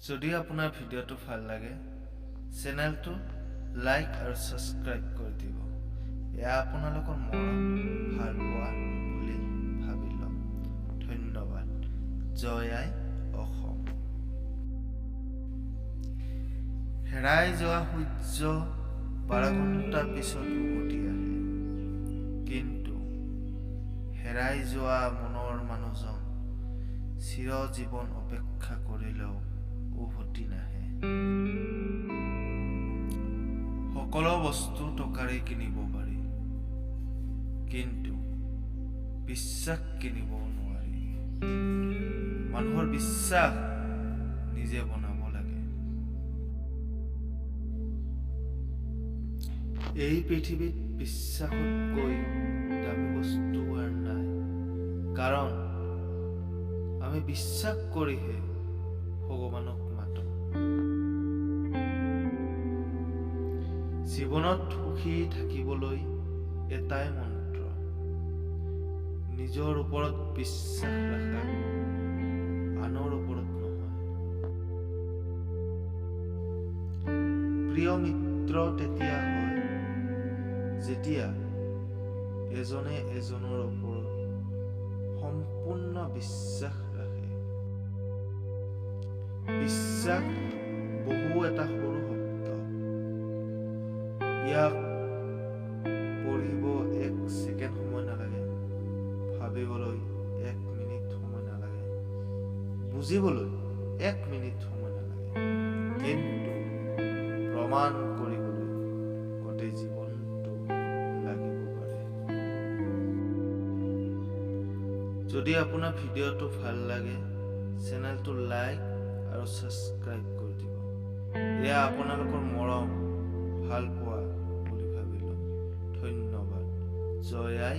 যদি আপোনাৰ ভিডিঅ'টো ভাল লাগে চেনেলটো লাইক আৰু সাবস্ক্ৰাইব কৰি দিব এয়া আপোনালোকৰ মৰম ভাল পোৱা বুলি ভাবি লম ধন্যবাদ জয় আই অসম হেৰাই যোৱা সূৰ্য 12 ঘণ্টা পিছত উভতি আহে কিন্তু হেৰাই যোৱা মনৰ মানুহজন চিৰ জীৱন অপেক্ষা কৰিলেও উভতি নাহে সকলো বস্তু টকাৰে কিনিব পাৰি কিন্তু বিশ্বাস কিনিব নোৱাৰি মানুহৰ বিশ্বাস নিজে বনাব লাগে এই পৃথিৱীত বিশ্বাসতকৈ দামী বস্তু আৰু নাই কাৰণ আমি বিশ্বাস কৰিহে ভগৱানক মাতো জীৱনত সুখী থাকিবলৈ এটাই মন্ত্ৰ নিজৰ ওপৰত বিশ্বাস ৰাখা আনৰ ওপৰত নহয় প্ৰিয় মিত্ৰ তেতিয়া হয় যেতিয়া এজনে এজনৰ ওপৰত সম্পূৰ্ণ বিশ্বাস ৰাখে বিশ্বাস বহু এটা সৰু শব্দ ইয়াক পঢ়িব 1 ছেকেণ্ড সময় নালাগে ভাবিবলৈ 1 মিনিট সময় নালাগে বুজিবলৈ 1 মিনিট সময় নালাগে কিন্তু প্ৰমাণ কৰিবলৈ গোটেই জীৱনটো লাগিব পাৰে যদি আপোনাৰ ভিডিঅ'টো ভাল লাগে চেনেলটো লাইক আৰু সাবস্ক্ৰাইব কৰি দিব এয়া আপোনালোকৰ মৰম ভাল পোৱা বুলি ভাবিলো ধন্যবাদ জয় আই